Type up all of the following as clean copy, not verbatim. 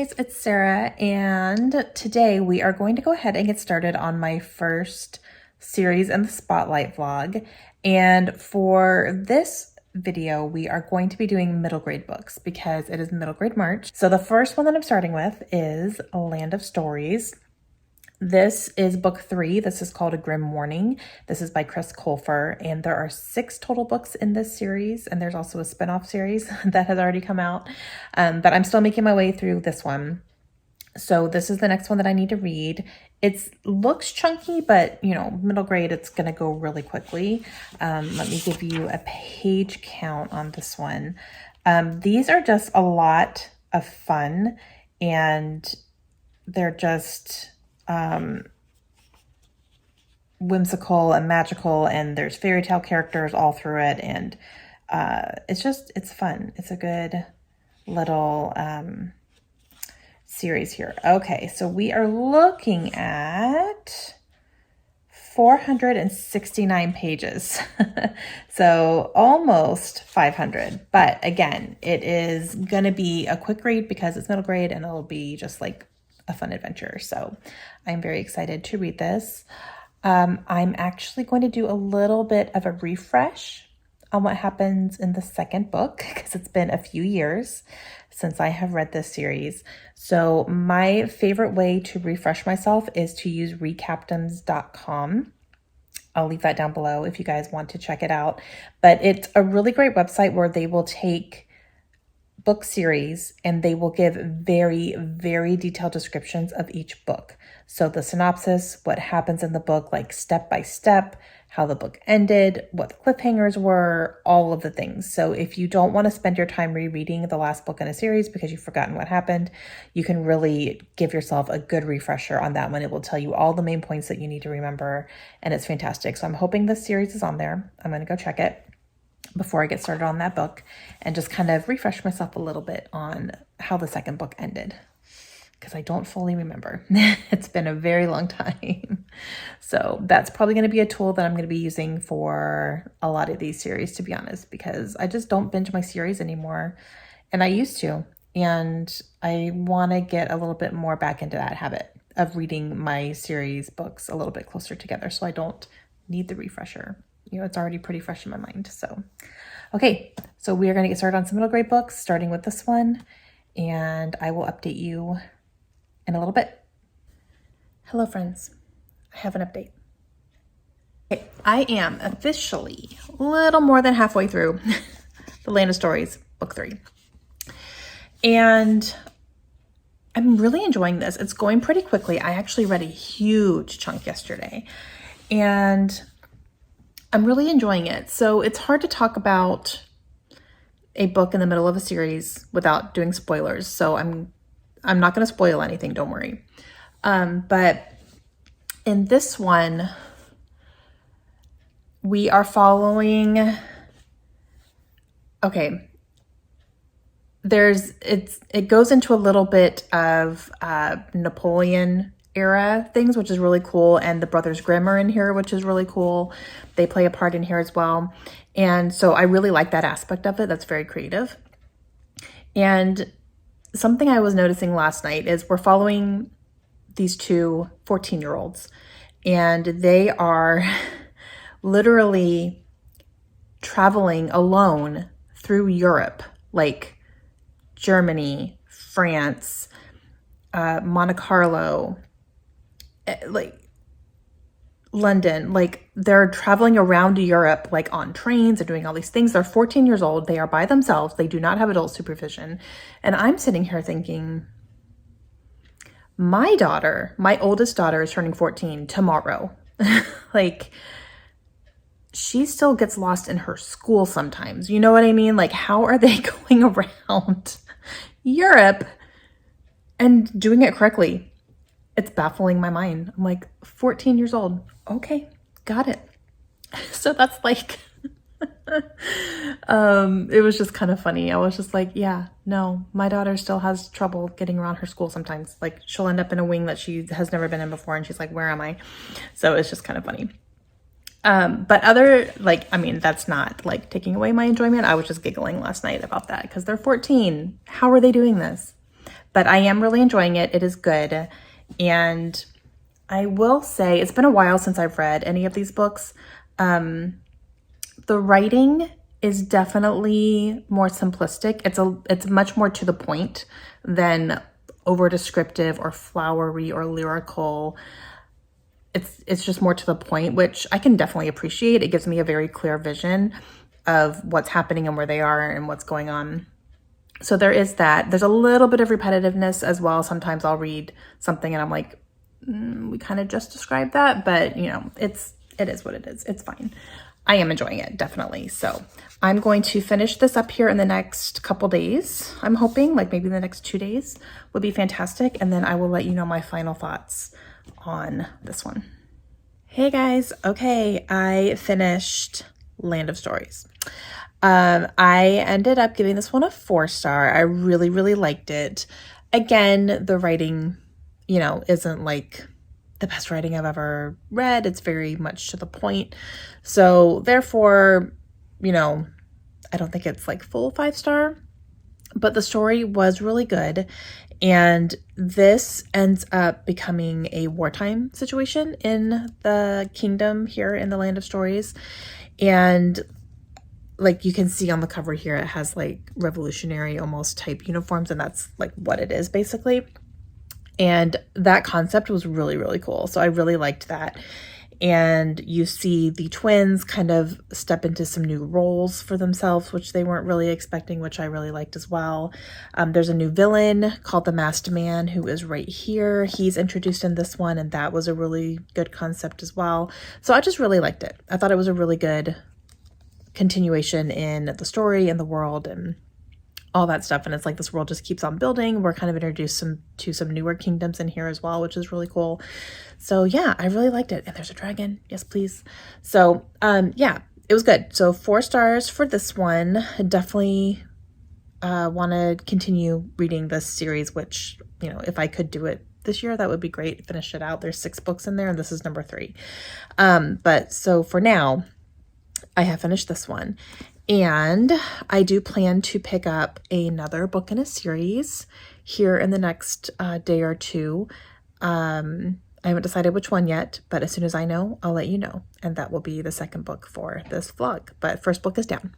guys, it's Sarah, and today we are going to go ahead and get started on my first series in the Spotlight vlog. And for this video, we are going to be doing middle grade books because it is middle grade March. So the first one that I'm starting with is Land of Stories. This is book 3. This is called A Grim Morning. This is by Chris Colfer, and there are 6 total books in this series, and there's also a spin-off series that has already come out, but I'm still making my way through this one. So this is the next one that I need to read. It looks chunky, but you know, middle grade, it's gonna go really quickly. Let me give you a page count on this one. These are just a lot of fun, and they're just whimsical and magical, and there's fairy tale characters all through it, and it's fun. It's a good little series here. Okay, so we are looking at 469 pages. So almost 500, but again, it is gonna be a quick read because it's middle grade, and it'll be just like a fun adventure. So I'm very excited to read this. I'm actually going to do a little bit of a refresh on what happens in the second book because it's been a few years since I have read this series. So my favorite way to refresh myself is to use recaptains.com. I'll leave that down below if you guys want to check it out. But it's a really great website where they will take book series and they will give very, very detailed descriptions of each book. So the synopsis, what happens in the book, like step by step, how the book ended, what the cliffhangers were, all of the things. So if you don't want to spend your time rereading the last book in a series because you've forgotten what happened, you can really give yourself a good refresher on that one. It will tell you all the main points that you need to remember, and it's fantastic. So I'm hoping this series is on there. I'm going to go check it before I get started on that book and just kind of refresh myself a little bit on how the second book ended because I don't fully remember. It's been a very long time. So that's probably going to be a tool that I'm going to be using for a lot of these series, to be honest, because I just don't binge my series anymore, and I used to, and I want to get a little bit more back into that habit of reading my series books a little bit closer together so I don't need the refresher. You know, it's already pretty fresh in my mind. So, okay, so we are going to get started on some middle grade books, starting with this one, and I will update you in a little bit. Hello, friends. I have an update. Okay, I am officially a little more than halfway through The Land of Stories, book 3. And I'm really enjoying this. It's going pretty quickly. I actually read a huge chunk yesterday, and I'm really enjoying it. So it's hard to talk about a book in the middle of a series without doing spoilers. So I'm not going to spoil anything, don't worry. But in this one, we are following, okay, it goes into a little bit of Napoleon era things, which is really cool. And the Brothers Grimm are in here, which is really cool. They play a part in here as well. And so I really like that aspect of it. That's very creative. And something I was noticing last night is we're following these two 14-year-olds, and they are literally traveling alone through Europe, like Germany, France, Monte Carlo, like London. Like they're traveling around Europe, like on trains and doing all these things. They're 14 years old. They are by themselves. They do not have adult supervision. And I'm sitting here thinking, my daughter, my oldest daughter, is turning 14 tomorrow. Like, she still gets lost in her school sometimes. You know what I mean? Like, how are they going around Europe and doing it correctly? It's baffling my mind. I'm like, 14 years old. Okay, got it. So that's like, it was just kind of funny. I was just like, yeah, no, my daughter still has trouble getting around her school sometimes. Like, she'll end up in a wing that she has never been in before, and she's like, where am I? So it's just kind of funny. But other, like, I mean, that's not like taking away my enjoyment. I was just giggling last night about that because they're 14. How are they doing this? but I am really enjoying it. It is good. And I will say it's been a while since I've read any of these books. The writing is definitely more simplistic. It's much more to the point than over descriptive or flowery or lyrical. It's just more to the point, which I can definitely appreciate. It gives me a very clear vision of what's happening and where they are and what's going on. So there is that. There's a little bit of repetitiveness as well. Sometimes I'll read something and I'm like, we kind of just described that, but you know, it is what it is. It's fine. I am enjoying it, definitely. So I'm going to finish this up here in the next couple days. I'm hoping like maybe the next 2 days would be fantastic. And then I will let you know my final thoughts on this one. Hey guys. Okay. I finished Land of Stories. I ended up giving this one a 4-star. I really, really liked it. Again, the writing, you know, isn't like the best writing I've ever read. It's very much to the point. So therefore, you know, I don't think it's like full 5-star, but the story was really good. And this ends up becoming a wartime situation in the kingdom here in the Land of Stories. And like you can see on the cover here, it has like revolutionary almost type uniforms, and that's like what it is basically. And that concept was really, really cool. So I really liked that. And you see the twins kind of step into some new roles for themselves, which they weren't really expecting, which I really liked as well. There's a new villain called the Masked Man who is right here. He's introduced in this one, and that was a really good concept as well. So I just really liked it. I thought it was a really good continuation in the story and the world and all that stuff. And it's like this world just keeps on building. We're kind of introduced to some newer kingdoms in here as well, which is really cool. So yeah, I really liked it. And there's a dragon. Yes, please. So yeah, it was good. So 4 stars for this one. I definitely want to continue reading this series, which, you know, if I could do it this year, that would be great. Finish it out. There's 6 books in there and this is number 3. But so for now, I have finished this one. And I do plan to pick up another book in a series here in the next day or two. I haven't decided which one yet, but as soon as I know, I'll let you know. And that will be the second book for this vlog. But first book is down.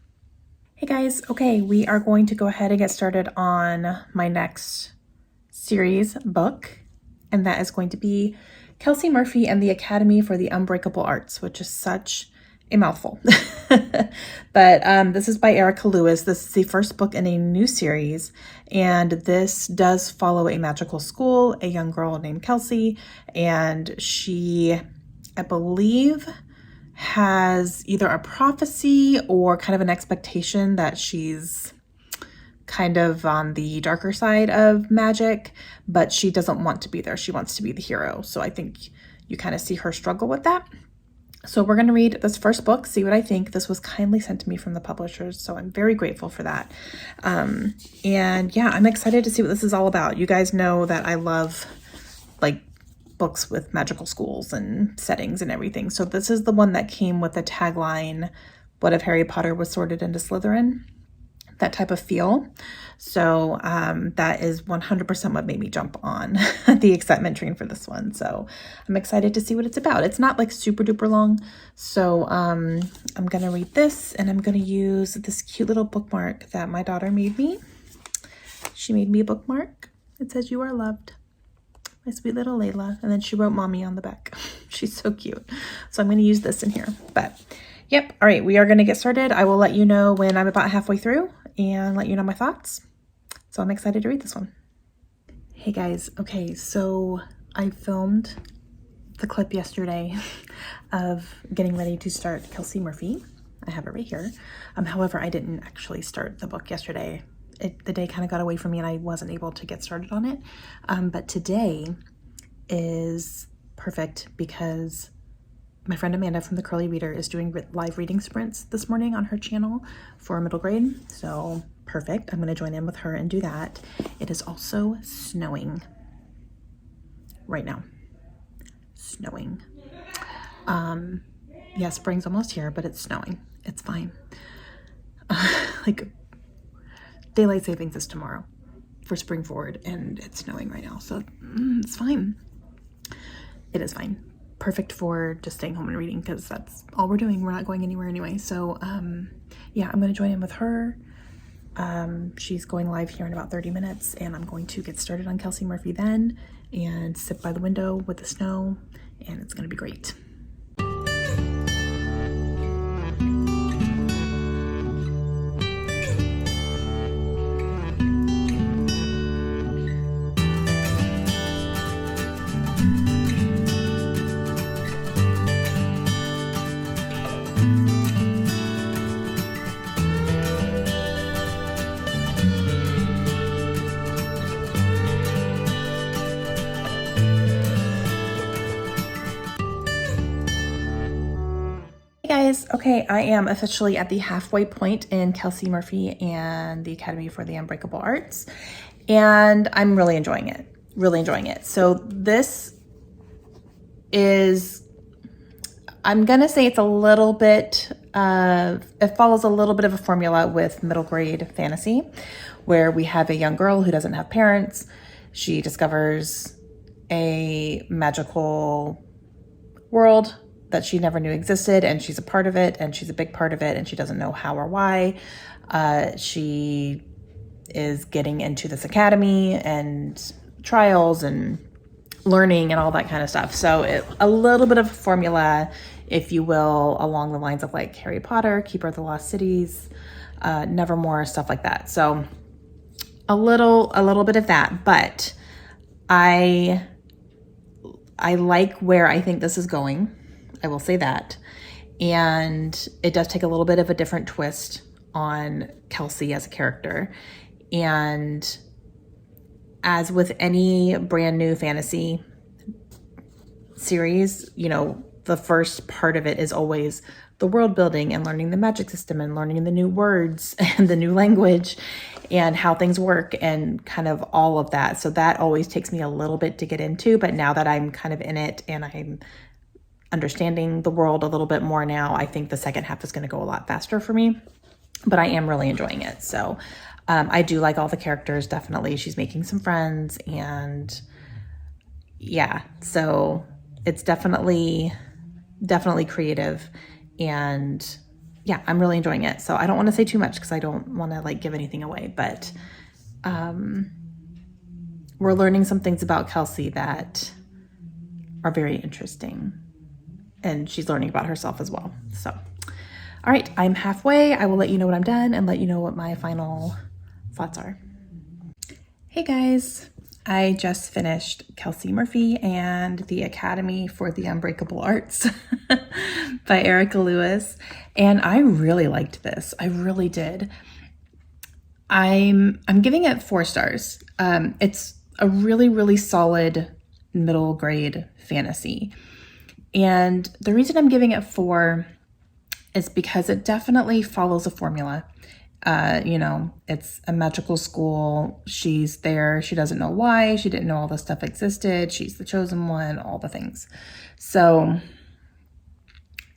Hey guys, okay, we are going to go ahead and get started on my next series book. And that is going to be Kelsey Murphy and the Academy for the Unbreakable Arts, which is such a mouthful. But this is by Erica Lewis. This is the first book in a new series, and this does follow a magical school, a young girl named Kelsey, and she, I believe, has either a prophecy or kind of an expectation that she's kind of on the darker side of magic, but she doesn't want to be there. She wants to be the hero. So I think you kind of see her struggle with that. So we're going to read this first book, see what I think. This was kindly sent to me from the publishers, so I'm very grateful for that. And yeah, I'm excited to see what this is all about. You guys know that I love like books with magical schools and settings and everything. So this is the one that came with the tagline, "What if Harry Potter was sorted into Slytherin?" That type of feel. So that is 100% what made me jump on the excitement train for this one. So I'm excited to see what it's about. It's not like super duper long. So I'm going to read this, and I'm going to use this cute little bookmark that my daughter made me. She made me a bookmark. It says, "You are loved." My sweet little Layla. And then she wrote "Mommy" on the back. She's so cute. So I'm going to use this in here. But yep. All right. We are going to get started. I will let you know when I'm about halfway through and let you know my thoughts. So I'm excited to read this one. Hey guys. Okay. So I filmed the clip yesterday of getting ready to start Kelsey Murphy. I have it right here. However, I didn't actually start the book yesterday. The day kind of got away from me and I wasn't able to get started on it. But today is perfect because my friend Amanda from the Curly Reader is doing live reading sprints this morning on her channel for middle grade. So perfect. I'm going to join in with her and do that. It is also snowing right now. Snowing. Yeah, spring's almost here, but it's snowing. It's fine. Like daylight savings is tomorrow. for spring forward, and it's snowing right now, so it's fine. It is fine. Perfect for just staying home and reading, because that's all we're doing. We're not going anywhere anyway. So yeah, I'm going to join in with her. She's going live here in about 30 minutes, and I'm going to get started on Kelsey Murphy then and sit by the window with the snow, and it's going to be great. Guys, okay, I am officially at the halfway point in Kelsey Murphy and the Academy for the Unbreakable Arts, and I'm really enjoying it. So this is, I'm gonna say it's a little bit, it follows a little bit of a formula with middle grade fantasy, where we have a young girl who doesn't have parents. She discovers a magical world that she never knew existed, and she's a part of it, and she's a big part of it, and she doesn't know how or why. She is getting into this academy and trials and learning and all that kind of stuff. So a little bit of a formula, if you will, along the lines of like Harry Potter, Keeper of the Lost Cities, Nevermore, stuff like that. So a little bit of that, but I like where I think this is going. I will say that. And it does take a little bit of a different twist on Kelsey as a character. And as with any brand new fantasy series, you know, the first part of it is always the world building and learning the magic system and learning the new words and the new language and how things work and kind of all of that. So that always takes me a little bit to get into, but now that I'm kind of in it and I'm understanding the world a little bit more now, I think the second half is going to go a lot faster for me, but I am really enjoying it. So I do like all the characters, definitely. She's making some friends, and yeah, so it's definitely creative, and yeah, I'm really enjoying it. So I don't want to say too much because I don't want to like give anything away, but we're learning some things about Kelsey that are very interesting. And she's learning about herself as well. So, all right, I'm halfway. I will let you know when I'm done and let you know what my final thoughts are. Hey guys, I just finished Kelsey Murphy and the Academy for the Unbreakable Arts by Erica Lewis. And I really liked this. I really did. I'm giving it 4 stars. It's a really, really solid middle grade fantasy. And the reason I'm giving it 4 is because it definitely follows a formula. You know, it's a magical school. She's there. She doesn't know why. She didn't know all this stuff existed. She's the chosen one, all the things. So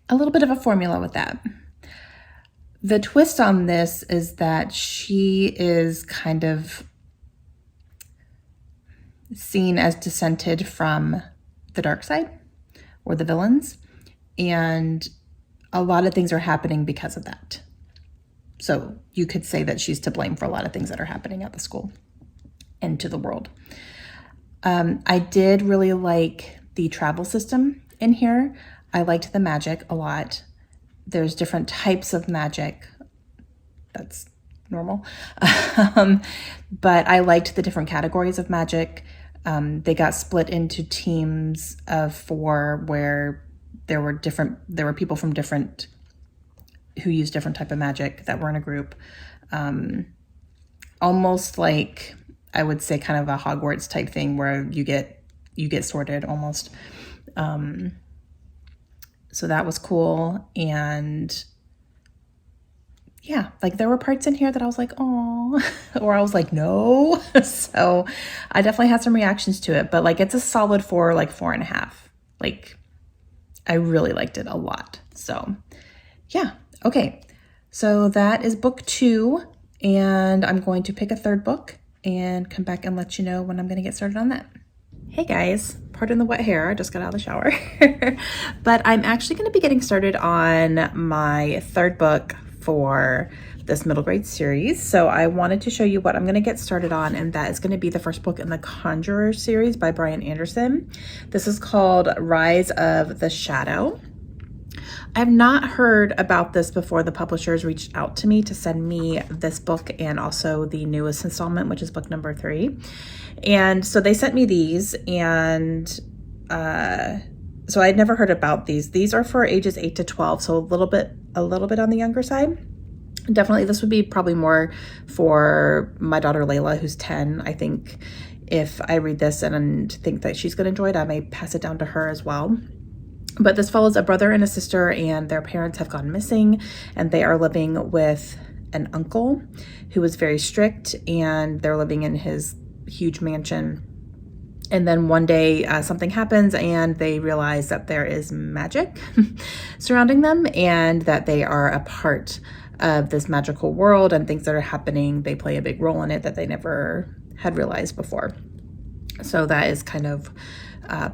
a little bit of a formula with that. The twist on this is that she is kind of seen as dissented from the dark side, or the villains, and a lot of things are happening because of that. So you could say that she's to blame for a lot of things that are happening at the school and to the world. I did really like the travel system in here. I liked the magic a lot. There's different types of magic. That's normal. But I liked the different categories of magic. They got split into teams of 4 where there were people from different, who used different type of magic that were in a group. Almost like, I would say kind of a Hogwarts type thing where you get sorted almost. So that was cool. And yeah, like there were parts in here that I was like, oh, or I was like, no. So I definitely had some reactions to it, but like it's a solid 4, like 4.5. Like I really liked it a lot. So yeah. Okay. So that is book 2, and I'm going to pick a 3rd book and come back and let you know when I'm going to get started on that. Hey guys, pardon the wet hair, I just got out of the shower. But I'm actually going to be getting started on my third book for this middle grade series. So I wanted to show you what I'm going to get started on, and that is going to be the first book in the Conjurers series by Brian Anderson. This is called Rise of the Shadow. I have not heard about this before. The publishers reached out to me to send me this book and also the newest installment, which is book number 3. And so they sent me these, and so I'd never heard about these. These are for ages 8 to 12, so a little bit on the younger side. Definitely, this would be probably more for my daughter Layla, who's 10. I think if I read this and think that she's going to enjoy it, I may pass it down to her as well. But this follows a brother and a sister, and their parents have gone missing, and they are living with an uncle who is very strict, and they're living in his huge mansion. And then one day something happens, and they realize that there is magic surrounding them, and that they are a part of this magical world, and things that are happening, they play a big role in it that they never had realized before. So that is kind of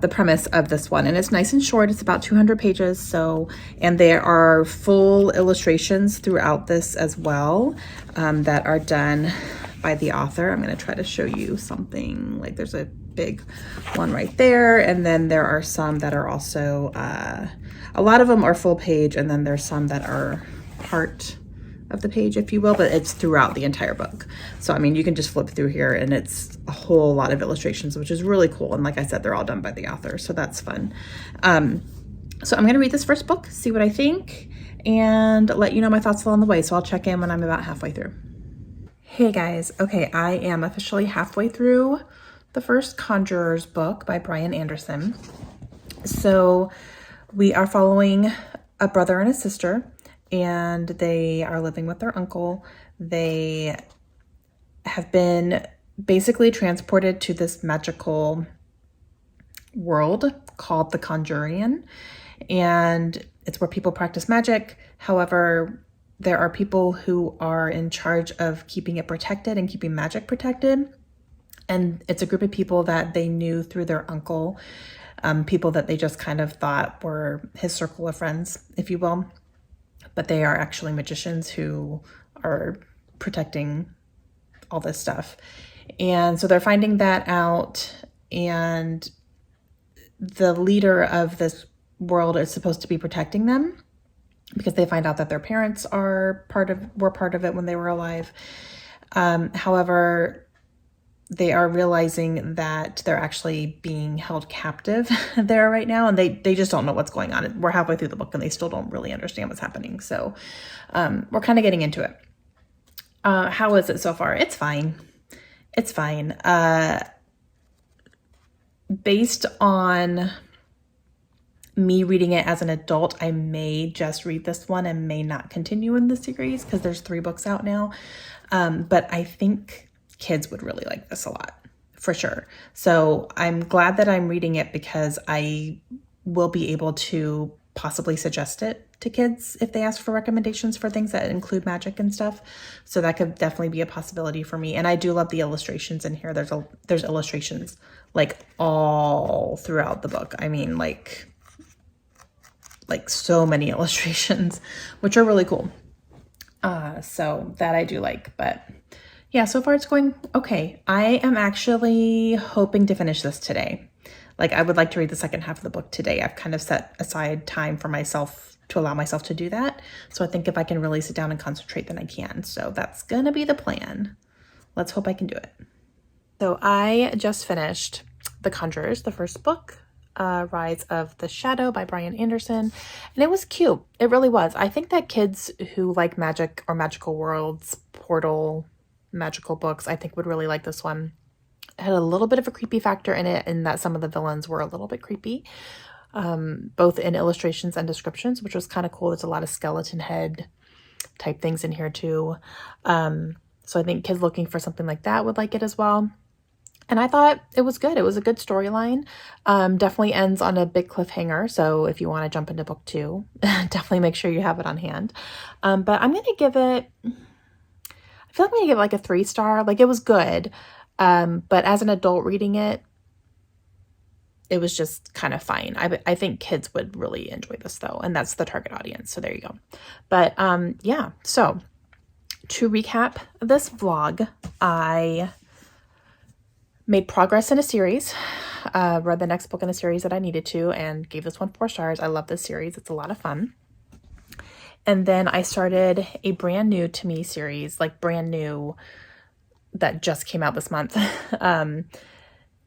the premise of this one, and it's nice and short. It's about 200 pages. So, and there are full illustrations throughout this as well that are done by the author. I'm going to try to show you something. Like there's a big one right there, and then there are some that are also a lot of them are full page, and then there's some that are part of the page, if you will, but it's throughout the entire book. So, I mean, you can just flip through here and it's a whole lot of illustrations, which is really cool. And like I said, they're all done by the author, so that's fun. So I'm going to read this first book, see what I think, and let you know my thoughts along the way. So I'll check in when I'm about halfway through. Hey guys, okay, I am officially halfway through the first Conjurers book by Brian Anderson. So we are following a brother and a sister, and they are living with their uncle. They have been basically transported to this magical world called the Conjurian, and it's where people practice magic. However, there are people who are in charge of keeping it protected and keeping magic protected, and it's a group of people that they knew through their uncle, people that they just kind of thought were his circle of friends, if you will. But they are actually magicians who are protecting all this stuff. And so they're finding that out, and the leader of this world is supposed to be protecting them because they find out that their parents were part of it when they were alive. However, they are realizing that they're actually being held captive there right now, and they just don't know what's going on. We're halfway through the book and they still don't really understand what's happening. So we're kind of getting into it. How is it so far? It's fine. It's fine. Based on me reading it as an adult, I may just read this one and may not continue in the series because there's 3 books out now. But I think kids would really like this a lot, for sure. So I'm glad that I'm reading it because I will be able to possibly suggest it to kids if they ask for recommendations for things that include magic and stuff. So that could definitely be a possibility for me. And I do love the illustrations in here. There's illustrations like all throughout the book. I mean, like so many illustrations, which are really cool. So that I do like, but yeah, so far it's going okay. I am actually hoping to finish this today. Like, I would like to read the second half of the book today. I've kind of set aside time for myself to allow myself to do that. So I think if I can really sit down and concentrate, then I can. So that's gonna be the plan. Let's hope I can do it. So I just finished The Conjurers, the first book, Rise of the Shadow by Brian Anderson, and it was cute. It really was. I think that kids who like magic or magical worlds, portal, magical books, I think would really like this one. It had a little bit of a creepy factor in it, in that some of the villains were a little bit creepy, both in illustrations and descriptions, which was kind of cool. There's a lot of skeleton head type things in here too. So I think kids looking for something like that would like it as well. And I thought it was good. It was a good storyline. Definitely ends on a big cliffhanger. So if you want to jump into book 2, definitely make sure you have it on hand. But I'm going to give it, I feel like I'm gonna give it like a 3-star. Like, it was good. But as an adult reading it, it was just kind of fine. I think kids would really enjoy this though, and that's the target audience. So there you go. But yeah, so to recap this vlog, I made progress in a series, read the next book in a series that I needed to, and gave this one 4 stars. I love this series. It's a lot of fun. And then I started a brand new to me series, like brand new, that just came out this month.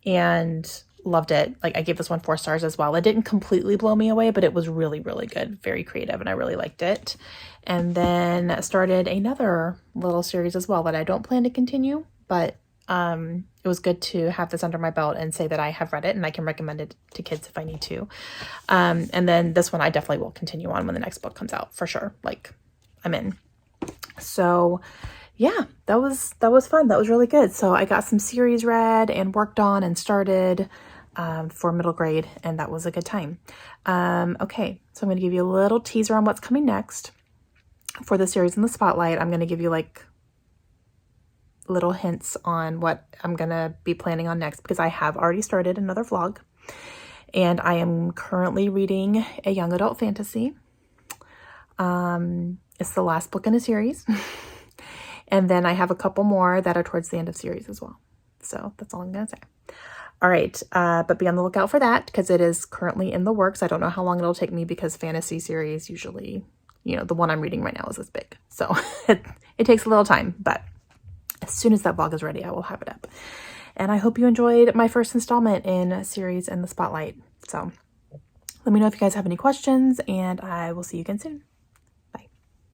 And loved it. Like, I gave this one 4 stars as well. It didn't completely blow me away, but it was really, really good. Very creative, and I really liked it. And then started another little series as well that I don't plan to continue, but it was good to have this under my belt and say that I have read it and I can recommend it to kids if I need to. And then this one I definitely will continue on when the next book comes out, for sure. Like, I'm in. So yeah, that was fun. That was really good. So I got some series read and worked on and started for middle grade, and that was a good time. Okay, so I'm going to give you a little teaser on what's coming next for the series in the spotlight. I'm going to give you like little hints on what I'm going to be planning on next, because I have already started another vlog, and I am currently reading a young adult fantasy. It's the last book in a series. And then I have a couple more that are towards the end of series as well. So that's all I'm going to say. All right. But be on the lookout for that, because it is currently in the works. I don't know how long it'll take me, because fantasy series usually, you know, the one I'm reading right now is this big. So it takes a little time, but as soon as that vlog is ready, I will have it up. And I hope you enjoyed my first installment in a series in the spotlight. So let me know if you guys have any questions, and I will see you again soon.